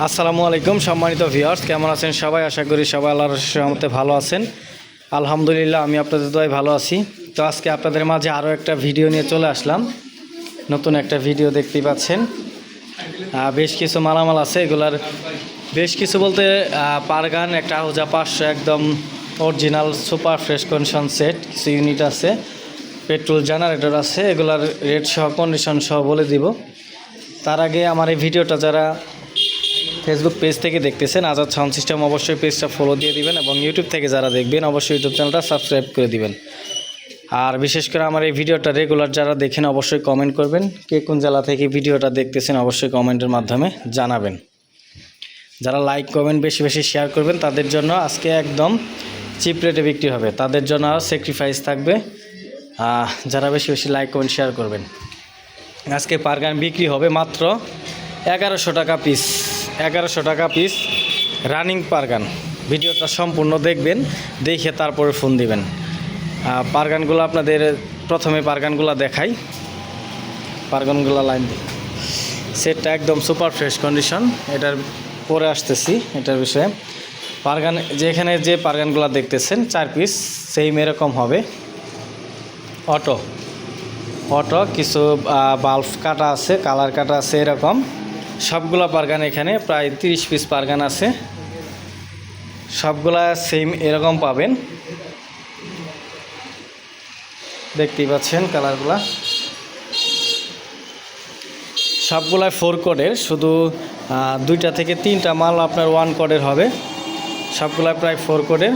আসসালামু আলাইকুম সম্মানিত ভিউয়ার্স, কেমন আছেন সবাই? আশা করি সবাই আল্লাহর রহমতে ভালো আছেন। আলহামদুলিল্লাহ আমি আপনাদের দোয়ায় ভালো আছি। তো আজকে আপনাদের মাঝে আরও একটা ভিডিও নিয়ে চলে আসলাম। নতুন একটা ভিডিও দেখতেই পাচ্ছেন। বেশ কিছু মালামাল আছে, এগুলার বেশ কিছু বলতে পারগান একটা আহুজা 500 একদম original super fresh condition set, কিছু ইউনিট আছে, পেট্রোল জেনারেটর আছে, এগুলার রেট সহ কন্ডিশন সহ বলে দিব। তার আগে আমার এই ভিডিওটা যারা ফেসবুক পেজ থেকে দেখতেছেন আজাদ সাউন্ড সিস্টেম, অবশ্যই পেজটা ফলো দিয়ে দিবেন এবং ইউটিউব থেকে যারা দেখবেন অবশ্যই ইউটিউব চ্যানেলটা সাবস্ক্রাইব করে দিবেন। আর বিশেষ করে আমার এই ভিডিওটা রেগুলার যারা দেখেন অবশ্যই কমেন্ট করবেন, কে কোন জেলা থেকে ভিডিওটা দেখতেছেন অবশ্যই কমেন্টের মাধ্যমে জানাবেন। যারা লাইক কমেন্ট বেশি বেশি শেয়ার করবেন তাদের জন্য আজকে একদম চিপ রেটে বিক্রি হবে, তাদের জন্য স্যাক্রিফাইস থাকবে। যারা বেশি বেশি লাইক কমেন্ট শেয়ার করবেন, আজকে পারগান বিক্রি হবে মাত্র 1100 টাকা পিস। 1100 টাকা পিস রানিং পারগান। ভিডিওটা সম্পূর্ণ দেখবেন, দেখে তারপরে ফোন দিবেন। পারগানগুলো আপনাদের প্রথমে পারগানগুলো দেখাই। পারগানগুলো লাইন দিই, সেটটা একদম সুপার ফ্রেশ কন্ডিশন, এটার পরে আসতেছি এটার বিষয়ে। পারগান যেখানে যে পারগানগুলো দেখতেছেন 4 পিস সেম এরকম হবে। অটো কিছু বাল্ব কাটা আছে, কালার কাটা আছে, এরকম সবগুলা পারগান এখানে প্রায় 30 পিস পারগান আছে, সবগুলা সেম এরকম পাবেন। দেখতেই পাচ্ছেন কালারগুলা, সবগুলাই 4 কোডের, শুধু 2টা থেকে 3টা মাল আপনার 1 কোডের হবে, সবগুলা প্রায় 4 কোডের।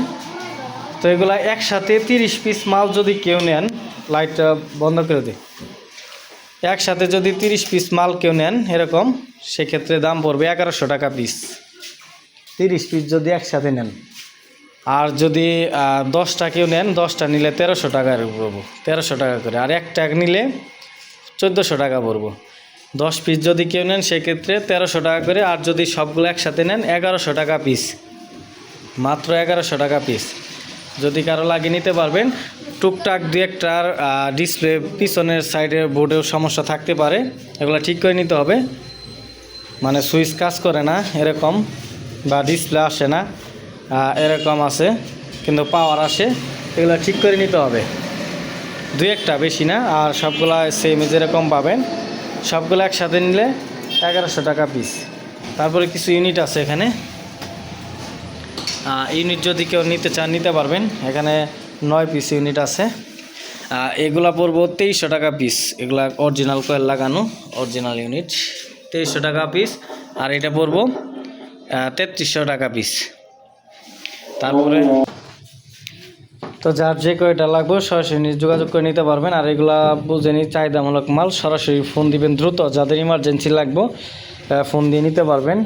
তো এগুলা একসাথে 30 পিস মাল যদি কেউ নেন, লাইটটা বন্ধ করে দিই, একসাথে যদি 30 পিস মাল কেউ নেন এরকম, সেক্ষেত্রে দাম পড়বে 1100 টাকা পিস। 30 পিস যদি একসাথে নেন, আর যদি 10টা কেউ নেন, 10টা নিলে 1300 টাকা পড়বো, 1300 টাকা করে। আর একটা নিলে 1400 টাকা পড়বো। 10 পিস যদি কেউ নেন সেক্ষেত্রে 1300 টাকা করে। আর যদি সবগুলো একসাথে নেন 1100 টাকা পিস, মাত্র 1100 টাকা পিস। যদি কারো লাগে নিতে পারবেন। টুকটাক 2-1টার ডিসপ্লে পিছনের সাইডের বোর্ডেও সমস্যা থাকতে পারে, এগুলো ঠিক করে নিতে হবে। মানে সুইচ কাজ করে না এরকম, বা ডিসপ্লে আসে না এরকম আছে, কিন্তু পাওয়ার আসে, এগুলো ঠিক করে নিতে হবে। 2-1টা, বেশি না। আর সবগুলা সেম যেরকম পাবেন, সবগুলো একসাথে নিলে 1100 টাকা পিস। তারপরে কিছু ইউনিট আছে এখানে, ইউনিট যদি কেউ নিতে চান নিতে পারবেন। এখানে 9 পিস ইউনিট আছে, এগুলা পড়বো 2300 টাকা পিস। এগুলা অরিজিনাল কয়েল লাগানো অরিজিনাল ইউনিট, 2300 টাকা পিস। আর এটা পড়বো 3300 টাকা পিস। তারপরে তো যার যে কয়টা লাগবে সরাসরি যোগাযোগ করে নিতে পারবেন। আর এগুলা বুঝেনি চাহিদামূলক মাল, সরাসরি ফোন দিবেন দ্রুত, যাদের ইমার্জেন্সি লাগবে ফোন দিয়ে নিতে পারবেন।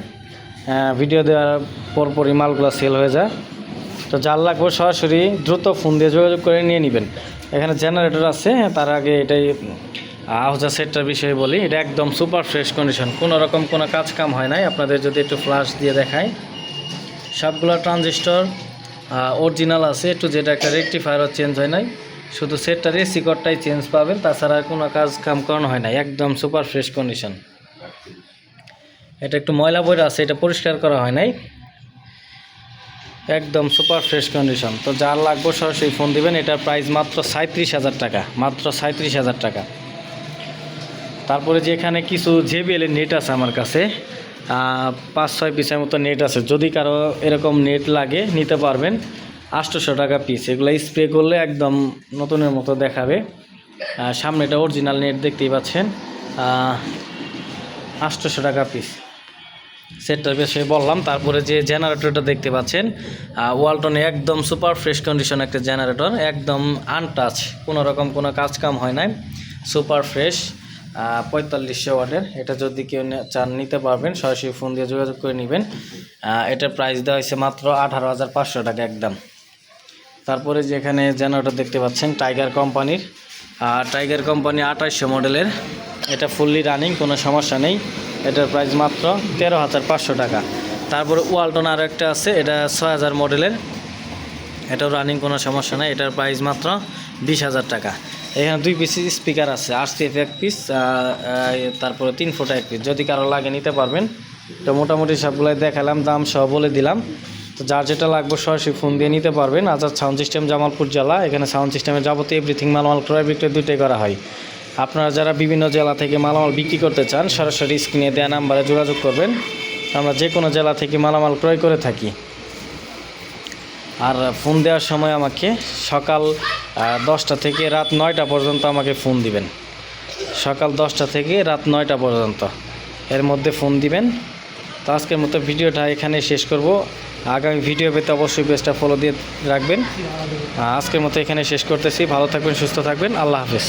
ভিডিও দেওয়ার পরপরই মালগুলো সেল হয়ে যায়। তো যার লাগবে সরাসরি দ্রুত ফোন দিয়ে যোগাযোগ করে নিয়ে নেবেন। এখানে জেনারেটর আছে, তার আগে এটাই আহুজা সেটটার বিষয়ে বলি। এটা একদম সুপার ফ্রেশ কন্ডিশন, কোনো রকম কোনো কাজ কাম হয় নাই। আপনাদের যদি একটু ফ্ল্যাশ দিয়ে দেখায়, সবগুলো ট্রানজিস্টর অরিজিনাল আছে, একটু যেটা একটা রেকটিফায়ারও চেঞ্জ হয় নাই, শুধু সেটটার এসি কর্ডটাই চেঞ্জ পাবেন, তাছাড়া কোনো কাজ কাম করানো হয় নাই। একদম সুপার ফ্রেশ কন্ডিশন। এটা একটু ময়লা বইরা আছে, এটা পরিষ্কার করা হয় নাই, একদম সুপার ফ্রেশ কন্ডিশন। তো যার লাগবে সরাসরি ফোন দিবেন। এটার প্রাইস মাত্র 37,000 টাকা, মাত্র 37,000 টাকা। তারপরে যে এখানে কিছু জেবিএলের নেট আছে আমার কাছে, 5-6 পিসের মতো নেট আছে, যদি কারো এরকম নেট লাগে নিতে পারবেন। 800 টাকা পিস। এগুলো স্প্রে করলে একদম নতুনের মতো দেখাবে। সামনে এটা অরিজিনাল নেট দেখতেই পাচ্ছেন, 800 টাকা পিস। সেটটার বিষয়ে বললাম। তারপরে যে জেনারেটরটা দেখতে পাচ্ছেন, ওয়ালটনে একদম সুপার ফ্রেশ কন্ডিশন একটা জেনারেটর, একদম আনটাচ, কোনো রকম কোনো কাজ কাম হয় নাই, সুপার ফ্রেশ, 4500 ওয়াটের। এটা যদি কেউ চান নিতে পারবেন, সরাসরি ফোন দিয়ে যোগাযোগ করে নেবেন। এটার প্রাইস দেওয়া হয়েছে মাত্র 18,500 টাকা একদম। তারপরে যেখানে জেনারেটর দেখতে পাচ্ছেন টাইগার কোম্পানির, টাইগার কোম্পানি 2800 মডেলের, এটা ফুললি রানিং, কোনো সমস্যা নেই। এটার প্রাইস মাত্র 13,500 টাকা। তারপরে ওয়ালটন আরও একটা আছে, এটা 6000 মডেলের, এটাও রানিং, কোনো সমস্যা নেই। এটার প্রাইস মাত্র 20,000 টাকা। এখানে 2 পিস স্পিকার আছে, RCF 1 পিস, তারপরে 3 ফুটা 1 পিস। যদি কারো লাগে নিতে পারবেন। তো মোটামুটি সবগুলাই দেখালাম, দাম সহ বলে দিলাম। তো যার যেটা লাগবে সরাসরি ফোন দিয়ে নিতে পারবেন। আজাদ সাউন্ড সিস্টেম, জামালপুর জেলা। এখানে সাউন্ড সিস্টেমের যাবতীয় এভরিথিং মালামাল ক্রয় বিক্রয় দুইটাই করা হয়। আপনারা যারা বিভিন্ন জেলা থেকে মালামাল বিক্রি করতে চান সরাসরি স্ক্রিনে দেওয়া নাম্বারে যোগাযোগ করবেন। আমরা যে কোনো জেলা থেকে মালামাল ক্রয় করে থাকি। আর ফোন দেওয়ার সময় আমাকে সকাল 10টা থেকে রাত 9টা পর্যন্ত আমাকে ফোন দিবেন। সকাল 10টা থেকে রাত 9টা পর্যন্ত এর মধ্যে ফোন দিবেন। তো আজকের মতো ভিডিওটা এখানে শেষ করব। আগামী ভিডিও পেতে অবশ্যই পেজটা ফলো দিয়ে রাখবেন। আজকের মতো এখানে শেষ করতেছি। ভালো থাকবেন, সুস্থ থাকবেন। আল্লাহ হাফেজ।